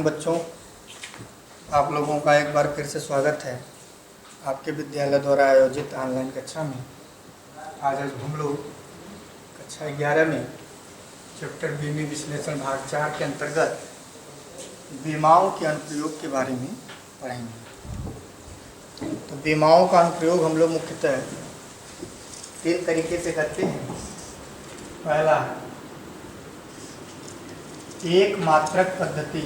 बच्चों, आप लोगों का एक बार फिर से स्वागत है आपके विद्यालय द्वारा आयोजित ऑनलाइन कक्षा में। आज हम लोग कक्षा 11 में चैप्टर बी में विश्लेषण भाग 4 के अंतर्गत बीमाओं के अनुप्रयोग के बारे में पढ़ेंगे। तो बीमाओं का अनुप्रयोग हम लोग मुख्यतः 3 तरीके से करते हैं। पहला, एक मात्रक पद्धति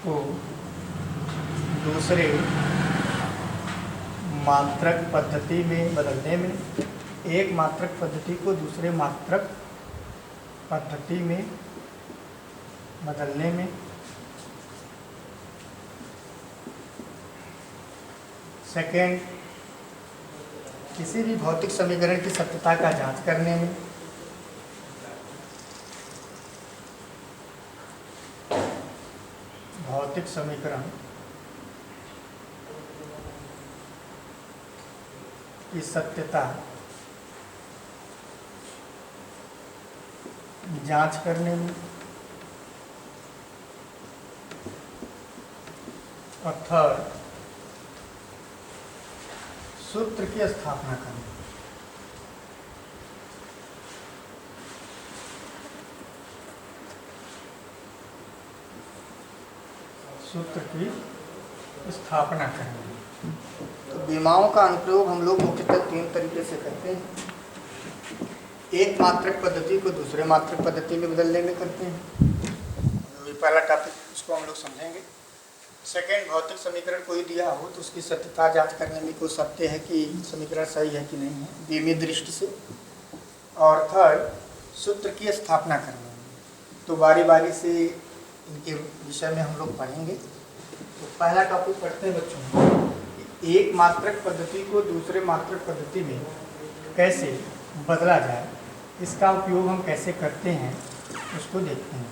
को दूसरे मात्रक पद्धति में बदलने में, एक मात्रक पद्धति को दूसरे मात्रक पद्धति में बदलने में। सेकेंड, किसी भी भौतिक समीकरण की सत्यता का जांच करने में। भौतिक समीकरण की सत्यता जांच करने में। और थर्ड, सूत्र की स्थापना करना। सूत्र की स्थापना करना। तो बीमाओं का अनुप्रयोग हम लोग मुख्यतः 3 तरीके से करते हैं। एक मात्रक पद्धति को दूसरे मात्रक पद्धति में बदलने में करते हैं। ये पहला टॉपिक, उसको हम लोग समझेंगे। सेकेंड, भौतिक समीकरण कोई दिया हो तो उसकी सत्यता जांच करने में कोई सत्य है कि समीकरण सही है कि नहीं है बीमीय दृष्टि से। और थर्ड, सूत्र की स्थापना करने में। तो बारी बारी से इनके विषय में हम लोग पढ़ेंगे। तो पहला टॉपिक पढ़ते हैं बच्चों, एक मात्रक पद्धति को दूसरे मात्रक पद्धति में कैसे बदला जाए, इसका उपयोग हम कैसे करते हैं उसको देखते हैं।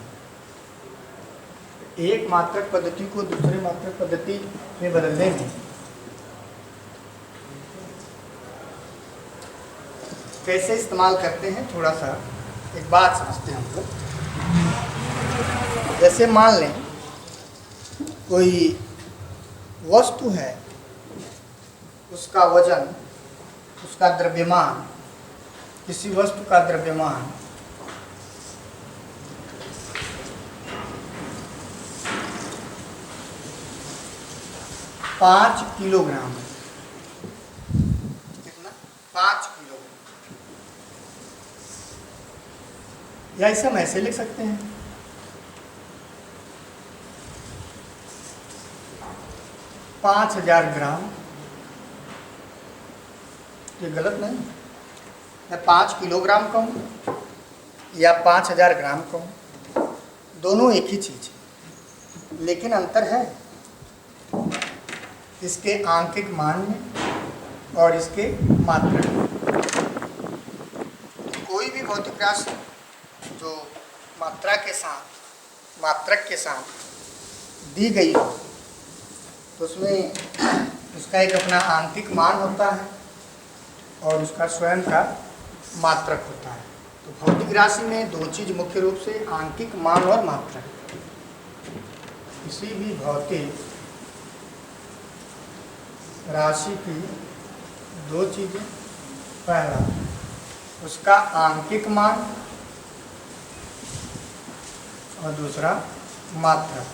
एक मात्रक पद्धति को दूसरे मात्रक पद्धति में बदलने में कैसे इस्तेमाल करते हैं, थोड़ा सा एक बात समझते हैं हम लोग। जैसे मान लें कोई वस्तु है, उसका वजन, उसका द्रव्यमान, किसी वस्तु का द्रव्यमान 5 किलोग्राम है। कितना? 5 किलोग्राम। या इसे हम ऐसे लिख सकते हैं, 5000 ग्राम। ये गलत नहीं। मैं 5 किलोग्राम कहूँ या 5000 ग्राम कहूँ, दोनों एक ही चीज़ है, लेकिन अंतर है इसके आंकिक मान में और इसके मात्रक में। कोई भी भौतिक राशि जो मात्रा के साथ, मात्रक के साथ दी गई हो तो उसमें उसका एक अपना आंकिक मान होता है और उसका स्वयं का मात्रक होता है। तो भौतिक राशि में 2 चीज़ मुख्य रूप से, आंकिक मान और मात्रक। किसी भी भौतिक राशि की 2 चीज़ें, पहला उसका आंकिक मान और दूसरा मात्रक।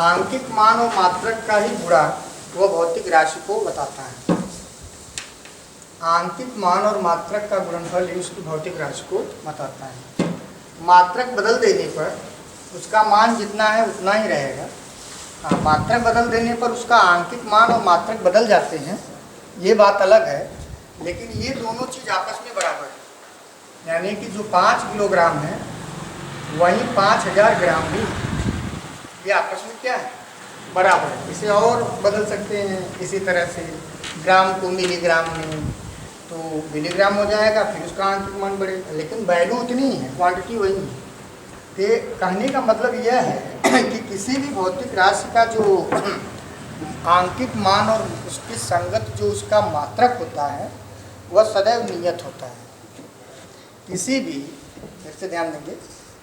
आंकिक मान और मात्रक का ही गुणा वह भौतिक राशि को बताता है। आंकिक मान और मात्रक का गुणनफल ही उसकी भौतिक राशि को बताता है। मात्रक बदल देने पर उसका मान जितना है उतना ही रहेगा। हाँ, मात्रक बदल देने पर उसका आंकिक मान और मात्रक बदल जाते हैं, ये बात अलग है। लेकिन ये दोनों चीज़ आपस में बराबर है। यानी कि जो 5 किलोग्राम है वहीं 5000 ग्राम भी, ये आपस में क्या है, बराबर है। इसे और बदल सकते हैं इसी तरह से, ग्राम को मिलीग्राम में, तो मिलीग्राम हो जाएगा, फिर उसका आंकिक मान बढ़ेगा, लेकिन वैल्यू उतनी ही है, क्वांटिटी वही है। तो कहने का मतलब यह है कि किसी भी भौतिक राशि का जो आंकिक मान और उसकी संगत जो उसका मात्रक होता है वह सदैव नियत होता है। किसी भी, फिर से ध्यान देंगे,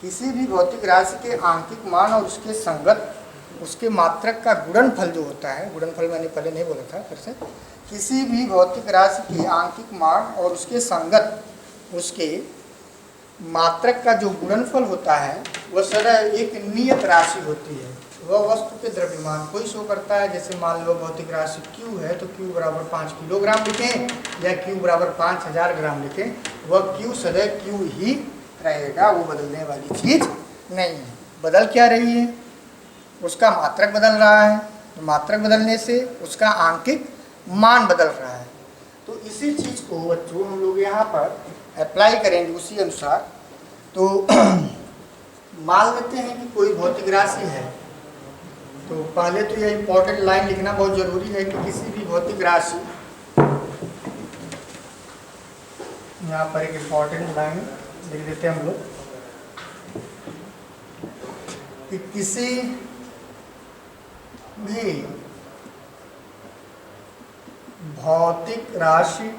किसी भी भौतिक राशि के आंकिक मान और उसके संगत उसके मात्रक का गुणनफल जो होता है, गुणनफल मैंने पहले नहीं बोला था, फिर से, किसी भी भौतिक राशि के आंकिक मान और उसके संगत उसके मात्रक का जो गुणनफल होता है वह सदा एक नियत राशि होती है। वह वस्तु के द्रव्यमान को ही शो करता है। जैसे मान लो भौतिक राशि Q है तो Q बराबर 5 किलोग्राम लिखें या Q बराबर 5000 ग्राम लिखें, वह Q सदैव Q ही रहेगा, वो बदलने वाली चीज़ नहीं है। बदल क्या रही है? उसका मात्रक बदल रहा है, तो मात्रक बदलने से उसका आंकिक मान बदल रहा है। तो इसी चीज़ को बच्चों हम लोग यहाँ पर अप्लाई करेंगे उसी अनुसार। तो मान लेते हैं कि कोई भौतिक राशि है, तो पहले तो यह इंपॉर्टेंट लाइन लिखना बहुत ज़रूरी है कि किसी भी भौतिक राशि, यहाँ पर एक इंपॉर्टेंट लाइन लिख देते हैं हम लोग कि किसी भी भौतिक राशि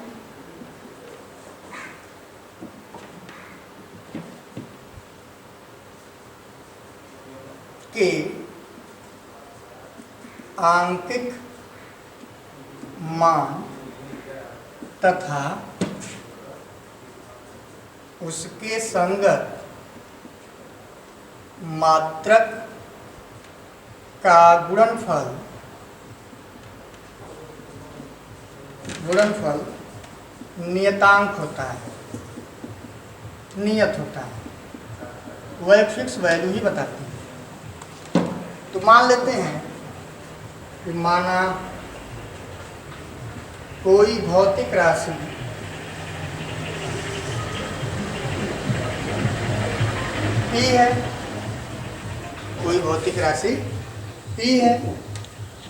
के आंकिक मान तथा उसके संगत मात्रक का गुणनफल नियतांक होता है, नियत होता है, वह एक फिक्स वैल्यू ही बताती है। तो मान लेते हैं कि माना कोई भौतिक राशि P है, कोई भौतिक राशि P है,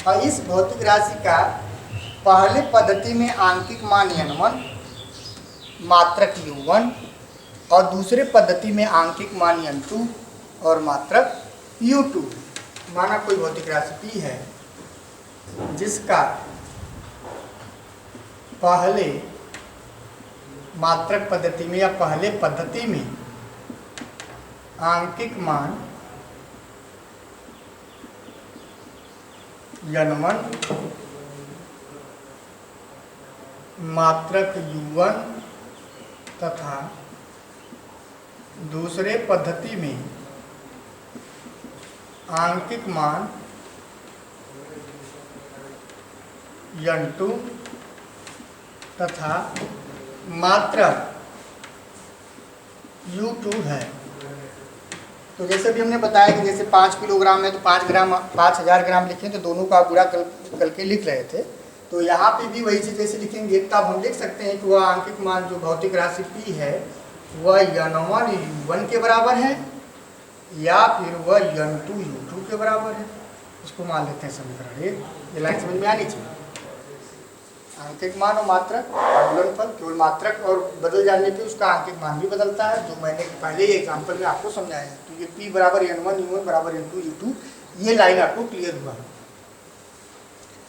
और इस भौतिक राशि का पहले पद्धति में आंकिक मान N1, मात्रक U1, और दूसरे पद्धति में आंकिक मान N2 और मात्रक U2। माना कोई भौतिक राशि P है जिसका पहले मात्रक पद्धति में या पहले पद्धति में आंकिक मान N1, मात्रक U1 तथा दूसरे पद्धति में आंकिक मान N2 तथा मात्रक U2 है। तो जैसे भी हमने बताया कि जैसे 5 किलोग्राम है तो 5000 ग्राम लिखें, तो दोनों का गुणा करके लिख रहे थे। तो यहाँ पे भी वही चीज़ जैसे लिखेंगे, तब हम लिख सकते हैं कि वह आंकिक मान जो भौतिक राशि P है वह N1 U1 के बराबर है या फिर वह N2 U2 के बराबर है। उसको मान लेते हैं समीकरण 1। ये लाइन समझ में आनी चाहिए। आंकिक मान और मात्रक गुणनफल, केवल मात्रक और बदल जाने पे उसका आंकिक मान भी बदलता है, जो मैंने पहले ही एग्जाम्पल में आपको समझाया है। तो ये P बराबर N1 U1 बराबर N2 U2, ये लाइन आपको क्लियर हुआ।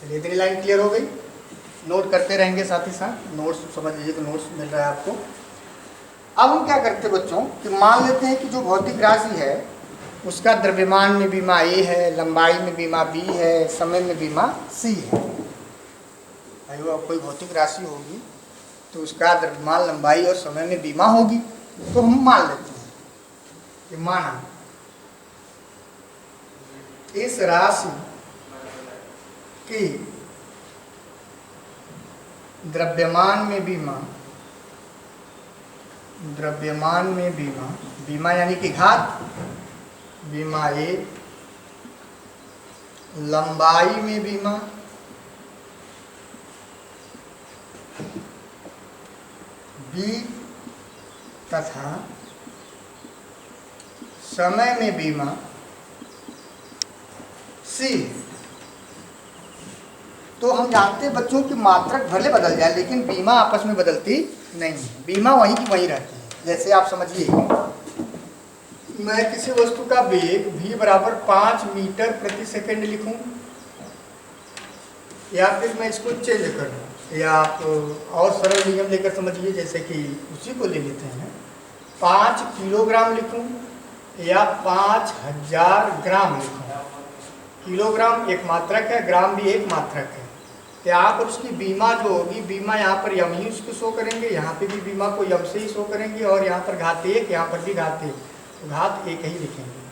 चलिए इतनी लाइन क्लियर हो गई। नोट करते रहेंगे साथ ही साथ, नोट्स समझ लीजिए, तो नोट्स मिल रहा है आपको। अब हम क्या करते हैं बच्चों कि मान लेते हैं कि जो भौतिक राशि है उसका द्रव्यमान में बीमा A है, लंबाई में बीमा B है, समय में बीमा C है। कोई भौतिक राशि होगी तो उसका द्रव्यमान, लंबाई और समय में बीमा होगी। तो हम मान लेते हैं कि माना इस राशि की द्रव्यमान में बीमा यानी कि घात, बीमा A, लंबाई में बीमा B तथा समय में बीमा C। तो हम जानते हैं बच्चों की मात्रक भले बदल जाए लेकिन बीमा आपस में बदलती नहीं है, बीमा वहीं की वहीं रहती है। जैसे आप समझिए, मैं किसी वस्तु का वेग v बराबर 5 मीटर प्रति सेकंड लिखूं, या फिर मैं इसको चेंज कर दूं, या आप और सरल नियम लेकर समझिए, जैसे कि उसी को ले लेते हैं 5 किलोग्राम लिखूं या 5000 ग्राम लिखूं। किलोग्राम एक मात्रक है, ग्राम भी एक मात्रक है। तो यहाँ पर उसकी बीमा जो होगी, बीमा यहाँ पर यम ही उसको शो करेंगे, यहाँ पे भी बीमा को यम से ही शो करेंगे, और यहाँ पर घात 1, यहाँ पर भी घात 1, तो घात 1 ही लिखेंगे।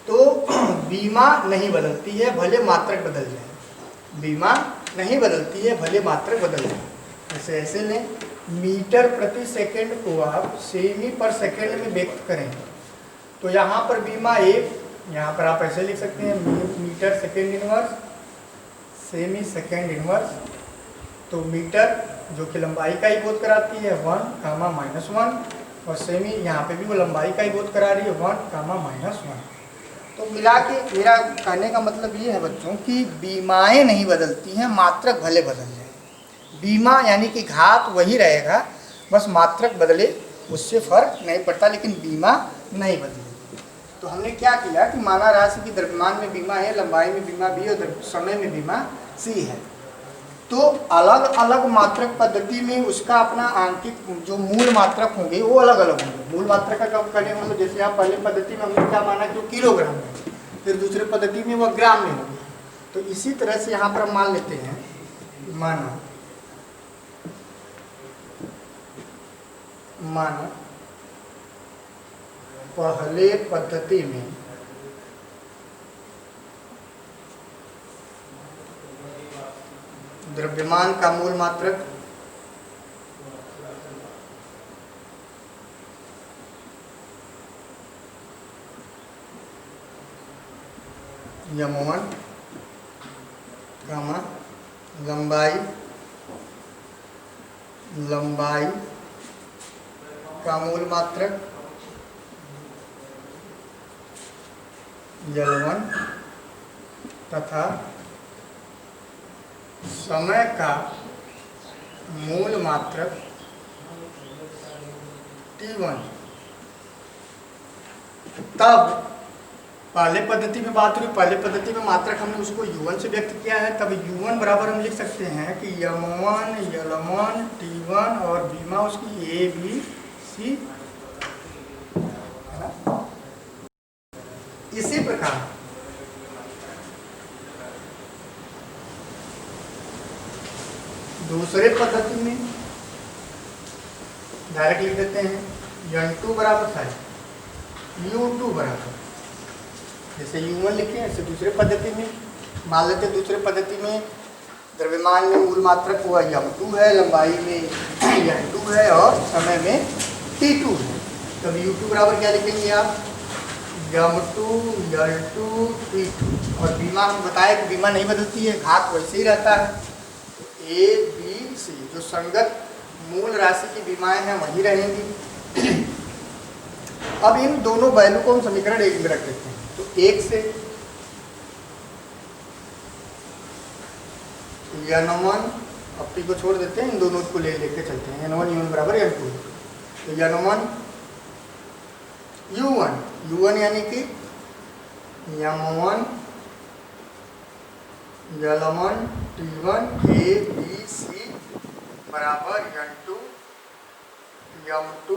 तो बीमा नहीं बदलती है भले मात्रक बदल जाए, बीमा नहीं बदलती है भले मात्रक बदल जाए। जैसे ऐसे लें, मीटर प्रति सेकंड को आप सेमी पर सेकंड में व्यक्त करेंगे, तो यहाँ पर बीमा 1, यहाँ पर आप ऐसे लिख सकते हैं metre second inverse semi second inverse. तो मीटर जो कि लंबाई का ही बोध कराती है 1, -1, और सेमी यहाँ पे भी वो लंबाई का ही बोध करा रही है 1, -1। तो मिला के मेरा कहने का मतलब ये है बच्चों कि बीमाएं नहीं बदलती हैं, मात्रक भले बदल जाए। बीमा यानी कि घात वही रहेगा, बस मात्रक बदले उससे फर्क नहीं पड़ता, लेकिन बीमा नहीं बदलेगी। तो हमने क्या किया कि माना राशि की द्रव्यमान में बीमा है, लंबाई में बीमा बी और समय में बीमा सी है। तो अलग अलग मात्रक पद्धति में उसका अपना आंकिक जो मूल मात्रक होंगे वो अलग अलग होंगे। मूल मात्रक का कब करें, मतलब जैसे यहाँ पहले पद्धति में हमने क्या माना कि वो किलोग्राम में, फिर दूसरे पद्धति में वह ग्राम में होगी। तो इसी तरह से यहाँ पर हम मान लेते हैं, माना पहले पद्धति में द्रव्यमान का मूल मात्रक यम1, लंबाई का मूल मात्रक L1 तथा समय का मूल मात्रक T1। तब पहले पद्धति में बात हुई, पहले पद्धति में मात्रक हमने उसको U1 से व्यक्त किया है, तब U1 बराबर हम लिख सकते हैं कि M1, L1, T1 और बीमा उसकी A, B, C है ना। इसी प्रकार दूसरे पद्धति में डायरेक्ट लिख देते हैं N2 बराबर था U2 बराबर, जैसे U1 लिखे ऐसे दूसरे पद्धति में मान लेते हैं। दूसरे पद्धति में द्रव्यमान में मूल मात्रक हुआ M2 है, लंबाई में N2 है और समय में T2 है। तब U2 बराबर क्या लिखेंगे आप, M2, L2, T2। और बीमा हम बताए कि बीमा नहीं बदलती है, घात वैसे ही रहता है। A, B, C जो संगत मूल राशि की बीमाएं हैं वही रहेंगी। अब इन दोनों वैल्यू को हम समीकरण 1 में रख देते हैं। तो 1 से N1 अपनी को छोड़ देते हैं, इन दोनों को लेके चलते हैं। N1 बराबर N2। तो N1 U1 यानी कि M1, L1, T1 A, B, C बराबर N2, M2,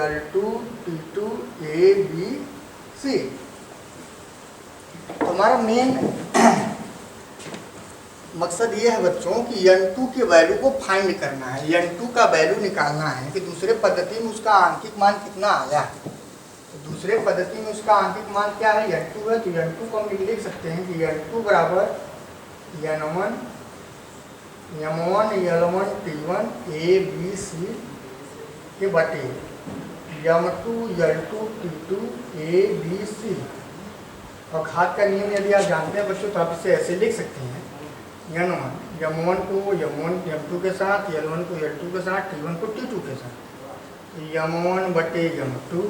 L2, T2 A, B, C। तो हमारा मेन मकसद ये है बच्चों कि N2 के वैल्यू को फाइंड करना है, N2 का वैल्यू निकालना है कि दूसरे पद्धति में उसका आंकिक मान कितना आया है। तो दूसरे पद्धति में उसका आंकिक मान क्या है, N2 है। तो N2 को हम लिख सकते हैं कि N2 बराबर N1, M1, L1, T1 A, B, C के बटे M2, L2, T2 A, B, C। और घात का नियम यदि आप जानते हैं बच्चों तो आप इसे ऐसे लिख सकते हैं N1 M1 को M2 के साथ, L1 को L2 के साथ, T1 को T2 के साथ। M1 बटे M2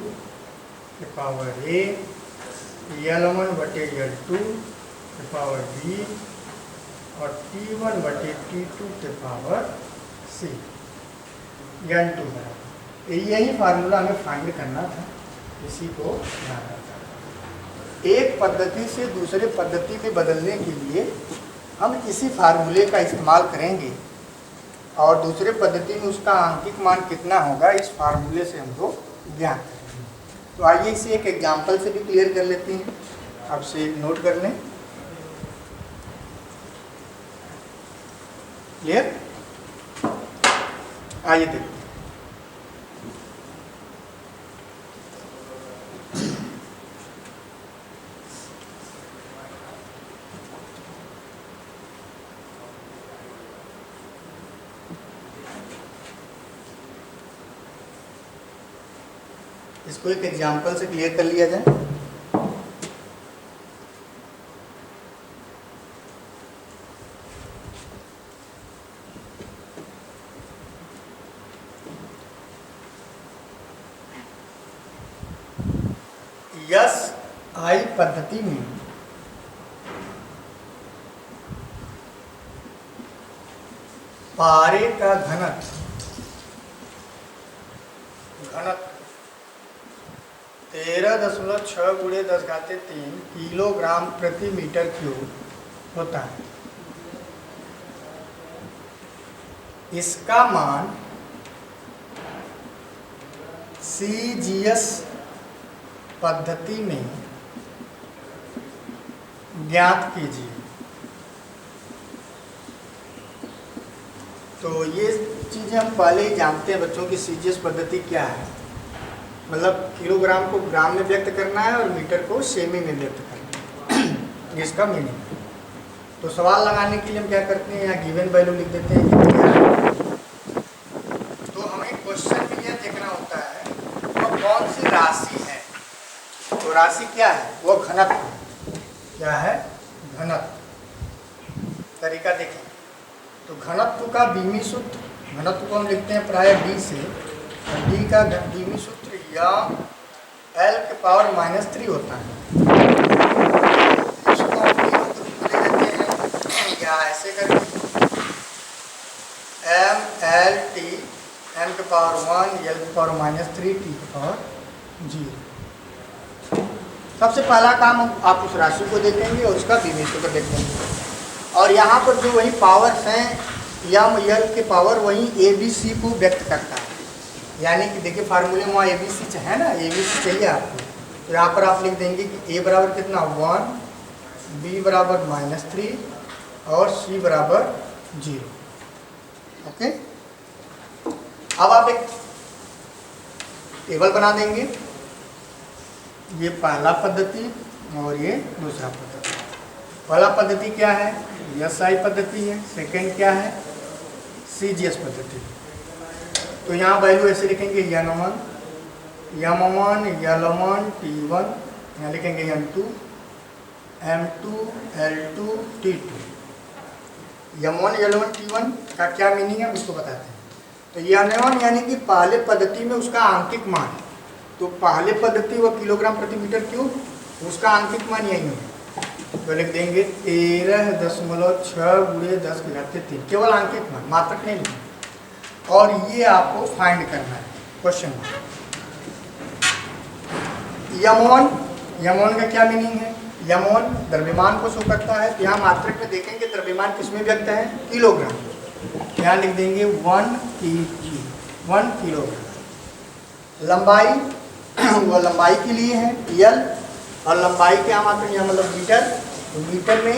के पावर A, L1 बटे L2 के पावर B और T1 बटे T2 के पावर C। N2 बराबर यही फार्मूला हमें फाइंड करना था, इसी को ध्यान रखना था। एक पद्धति से दूसरे पद्धति में बदलने के लिए हम इसी फार्मूले का इस्तेमाल करेंगे और दूसरे पद्धति में उसका आंकिक मान कितना होगा इस फार्मूले से हम लोग ज्ञात करेंगे। तो आइए इसे एक एग्जाम्पल से भी क्लियर कर लेते हैं। आपसे नोट कर लें। क्लियर? आइए देखते हैं। इसको एक एग्जाम्पल से क्लियर कर लिया जाए। SI पद्धति में पारे का घनत्व 13.6 × 10⁻³ किलोग्राम प्रति मीटर क्यूब होता है। इसका मान CGS पद्धति में ज्ञात कीजिए। तो ये चीज़ें हम पहले ही जानते हैं बच्चों की CGS पद्धति क्या है। मतलब किलोग्राम को ग्राम में व्यक्त करना है और मीटर को सेमी में व्यक्त करना है। इसका मीनिंग। तो सवाल लगाने के लिए हम क्या करते हैं, यहाँ गिवन वैल्यू लिख देते हैं कि क्या है। तो हमें क्वेश्चन में यह देखना होता है वो कौन सी राशि है। तो राशि क्या है, वो घनत्व। क्या है? घनत्व। तरीका देखें तो घनत्व का बीमी सूत्र, घनत्व को हम लिखते हैं प्राय D से, और D का बीमी सूत्र या L⁻³ होता है। इसको हम ले लेते हैं या ऐसे करके MLT n⁻⁴ L⁻³ सबसे पहला काम आप उस राशि को देखेंगे और उसका बीमी सूत्र देखेंगे। और यहाँ पर जो वही पावर्स हैं m l के पावर वही ABC को व्यक्त करता है। यानी कि देखिए फार्मूले में वहाँ ABC है ना, ABC चाहिए आपको। तो यहाँ पर आप लिख देंगे कि A बराबर कितना 1, B बराबर -3 और C बराबर 0। ओके, अब आप एक टेबल बना देंगे। ये पहला पद्धति और ये दूसरा पद्धति। पहला पद्धति क्या है, SI पद्धति है। सेकंड क्या है, CGS पद्धति। तो यहाँ वैल्यू ऐसे लिखेंगे N1 M1 L1 T1, यहाँ लिखेंगे N2 M2 L2 T2। M1 L1 T1 का क्या मीनिंग है उसको बताते हैं। तो N1 यानी कि पहले पद्धति में उसका आंकिक मान है। तो पहले पद्धति वो किलोग्राम प्रति मीटर क्यूब, उसका आंकिक मान यही है। तो लिख देंगे 13.6 × 10⁻³ केवल आंकिक मान, मात्रक नहीं लिखना। और ये आपको फाइंड करना है क्वेश्चन में। M1 का क्या मीनिंग है, M1 द्रव्यमान को शो करता है। तो यहाँ मात्रक में देखेंगे द्रव्यमान किसमें व्यक्त है, किलोग्राम। यहाँ लिख देंगे 1 kg, 1 किलोग्राम। लंबाई वो लंबाई के लिए है L, और लंबाई क्या मात्रक यहाँ मतलब मीटर। तो मीटर में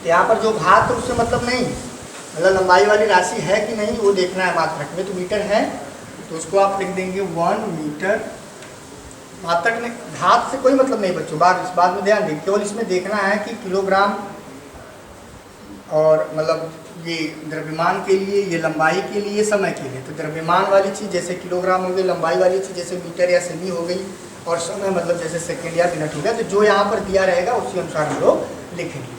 यहाँ पर जो घात है उससे मतलब नहीं, मतलब लंबाई वाली राशि है कि नहीं वो देखना है मात्रक में। तो मीटर है तो उसको आप लिख देंगे 1 मीटर। मात्रक ने घात से कोई मतलब नहीं बच्चों, इस बात में ध्यान दें। केवल इसमें देखना है कि किलोग्राम और मतलब ये द्रव्यमान के लिए, ये लंबाई के लिए, समय के लिए। तो द्रव्यमान वाली चीज़ जैसे किलोग्राम हो गई, लंबाई वाली चीज़ जैसे मीटर या सेमी हो गई, और समय मतलब जैसे सेकेंड या मिनट हो गया। तो जो यहाँ पर दिया रहेगा उसी अनुसार हम लोग लिखेंगे।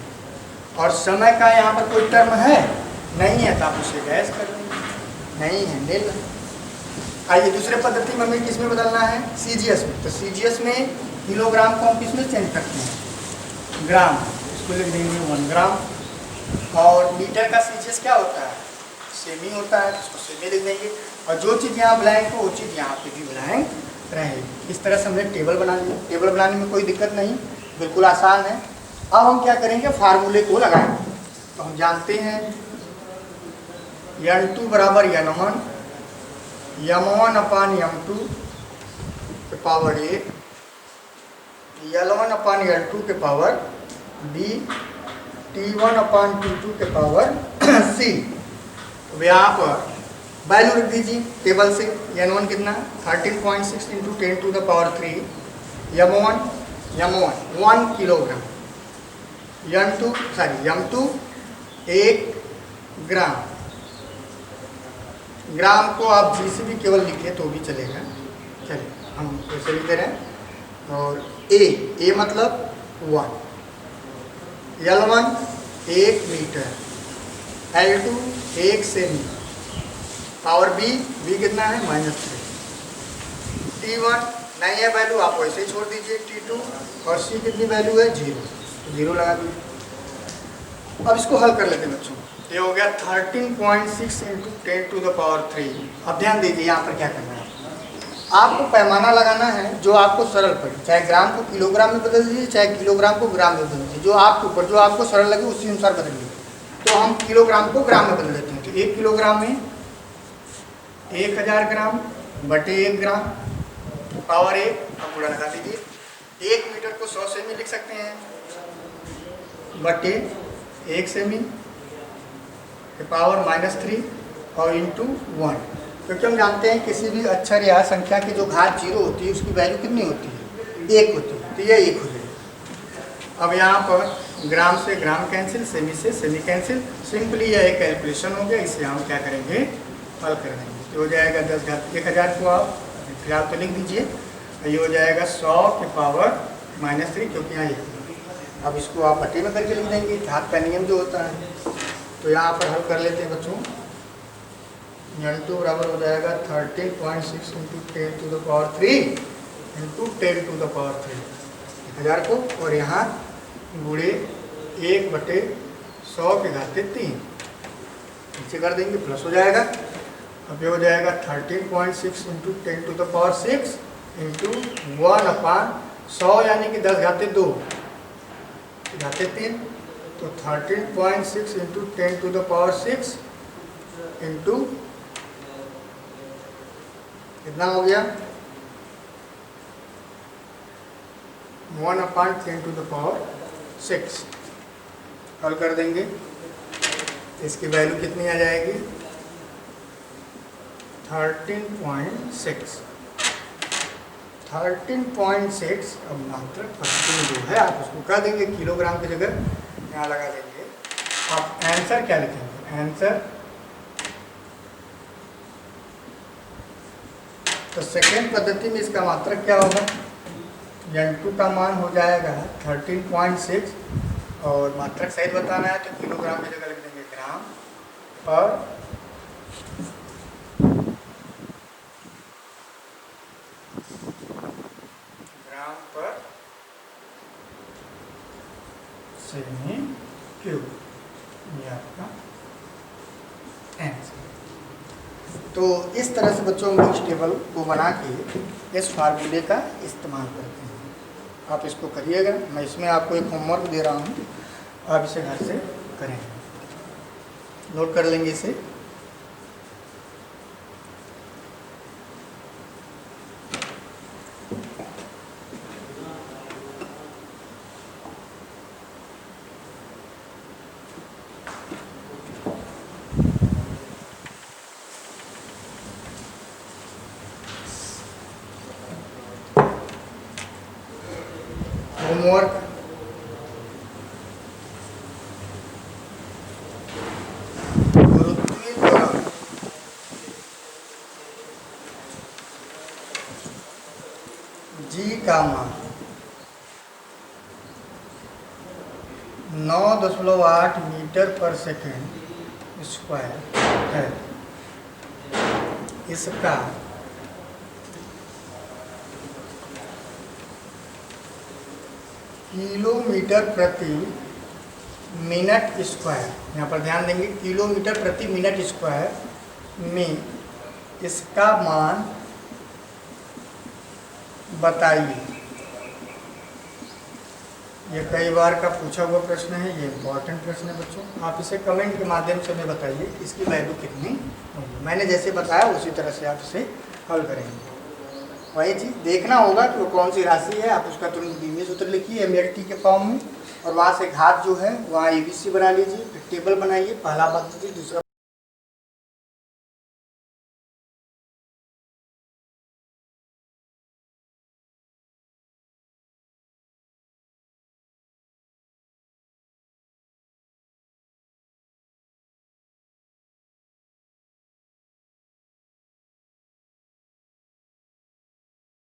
और समय का यहाँ पर कोई टर्म है नहीं है तो आप उसे गैस कर लेंगे, नहीं है नील। आइए दूसरे पद्धति में हमें किस में बदलना है, CGS में। तो CGS में किलोग्राम को हम किस में चेंज करते हैं, ग्राम। इसको लिख देंगे 1 ग्राम। और मीटर का CGS क्या होता है, सेमी होता है, इसको सेमी लिख देंगे। और जो चीज़ यहाँ ब्लैंक हो वो चीज़ यहाँ पे भी ब्लैंक रहेगी। इस तरह से हमने टेबल बना लिया। टेबल बनाने में कोई दिक्कत नहीं, बिल्कुल आसान है। अब हम क्या करेंगे, फार्मूले को लगाएंगे। तो हम जानते हैं N2 बराबर N1 M1 / M2 के पावर ए, L1 अपान L2 के पावर बी, T1 अपान T2 के पावर सी। तो यहाँ पर वैल्यू लिख दीजिए टेबल से। N1 कितना 13.6 into 10 to the power 3, M1 1 kilogram, M2 1 gram. Gram को आप जी से भी केवल लिखे तो भी चलेगा। चलिए हम ऐसे लिख दे रहे हैं। और ए मतलब 1, L1 1 metre, L2 1 semi, power B कितना है -3, T1 नहीं है वैल्यू, आप वैसे ही छोड़ दीजिए, T2 और सी कितनी वैल्यू है 0, तो 0 लगा दीजिए। अब इसको हल कर लेते हैं बच्चों। ये हो गया 13.6 इंटू 10 टू द पावर 3। अब ध्यान दीजिए यहाँ पर क्या करना है, आपको पैमाना लगाना है जो आपको सरल पड़े, चाहे ग्राम को किलोग्राम में बदल दीजिए, चाहे किलोग्राम को ग्राम में बदल दीजिए, जो आपके ऊपर जो आपको सरल लगे उसी अनुसार बदलिए। तो हम किलोग्राम को ग्राम में बदल देते हैं। तो 1 किलोग्राम में 1000 ग्राम बटे 1 ग्राम, पावर 1, अब गुणा लगा दीजिए। 1 मीटर को 100 सेमी लिख सकते हैं, बटे 1 सेमी के पावर -3 और इंटू 1, क्योंकि हम जानते हैं किसी भी अक्षर या संख्या की जो घात 0 होती है उसकी वैल्यू कितनी होती है 1 होती है, तो ये 1 हो जाएगा। अब यहाँ पर ग्राम से ग्राम कैंसिल, सेमी से सेमी कैंसिल, सिंपली यह एक कैलकुलेशन हो गया। इसे हम क्या करेंगे, हल कर देंगे। तो हो जाएगा 10 घात 1000 को आप फिलहाल तो लिख दीजिए, ये हो जाएगा 100 के पावर -3, क्योंकि यहाँ 1। अब इसको आप बटे में करके लिख देंगे, घात का नियम जो होता है। तो यहाँ पर हल कर लेते हैं बच्चों। N2 बराबर हो जाएगा 13.6 into 10 to the power 3 into 10 to the power 3, 1000 को, और यहाँ गुणे 1 बटे 100 के घाते 3, नीचे कर देंगे, प्लस हो जाएगा। अब ये हो जाएगा 13.6 into 10 to the power 6 into 1 upon 100, यानी कि 10 घाते 2 घाते 3, तो 13.6 into 10 to the power 6 into कितना हो गया 1 अपान 10 टू द पावर 6। हल कर देंगे, इसकी वैल्यू कितनी आ जाएगी 13.6। अब मात्रक पद्धति जो है आप उसको कह देंगे, किलोग्राम की जगह यहाँ लगा देंगे। आप आंसर क्या लिखेंगे, आंसर तो सेकेंड पद्धति में इसका मात्रक क्या होगा, N2 का मान हो जाएगा 13.6, और मात्रक सहित बताना है तो किलोग्राम की जगह लिख देंगे ग्राम पर सेमी क्यूब, ये आपका आंसर। तो इस तरह से बच्चों हम इस टेबल को बना के इस फार्मूले का इस्तेमाल करते हैं। आप इसको करिएगा, मैं इसमें आपको एक होमवर्क दे रहा हूँ, आप इसे घर से करें, नोट कर लेंगे इसे। होमवर्क जी का मान 9.8 मीटर पर सेकेंड स्क्वायर है। इसका किलोमीटर प्रति मिनट स्क्वायर, यहाँ पर ध्यान देंगे, किलोमीटर प्रति मिनट स्क्वायर में इसका मान बताइए। ये कई बार का पूछा हुआ प्रश्न है, ये इम्पोर्टेंट प्रश्न है बच्चों। आप इसे कमेंट के माध्यम से हमें बताइए इसकी वैल्यू कितनी होगी। मैंने जैसे बताया उसी तरह से आप इसे हल करेंगे। वही चीज़ देखना होगा कि वो कौन सी राशि है। आप उसका तुरंत बीमीय सूत्र लिखिए MLT के फॉर्म में, और वहाँ से घात जो है वहाँ ABC बना लीजिए, फिर टेबल बनाइए, पहला पद्धति, दूसरा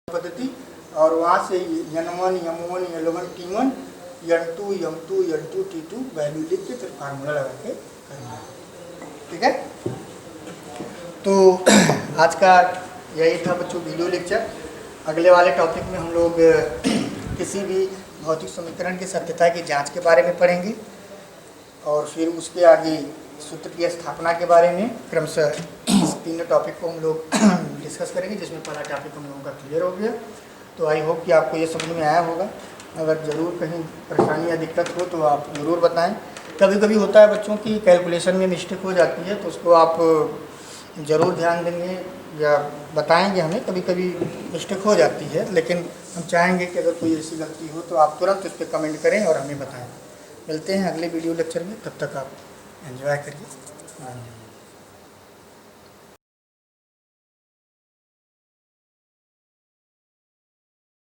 पद्धति, और वहाँ से N1 M1 L1 T1 N2 M2 L2 T2 value लिख के फिर फार्मूला लगा के करना है। ठीक है, तो आज का यही था बच्चों वीडियो लेक्चर। अगले वाले टॉपिक में हम लोग किसी भी भौतिक समीकरण की सत्यता की जांच के बारे में पढ़ेंगे, और फिर उसके आगे सूत्र की स्थापना के बारे में क्रमशः इस तीनों टॉपिक को हम लोग डिस्कस करेंगे, जिसमें पहला टॉपिक हम लोगों का क्लियर हो गया। तो आई होप कि आपको ये समझ में आया होगा। अगर ज़रूर कहीं परेशानी या दिक्कत हो तो आप ज़रूर बताएं। कभी कभी होता है बच्चों की कैलकुलेशन में मिस्टेक हो जाती है, तो उसको आप ज़रूर ध्यान देंगे या बताएंगे हमें। कभी कभी मिस्टेक हो जाती है, लेकिन हम चाहेंगे कि अगर कोई ऐसी गलती हो तो आप तुरंत उस पर कमेंट करें और हमें बताएं। मिलते हैं अगले वीडियो लेक्चर में, तब तक आप एंजॉय करिए।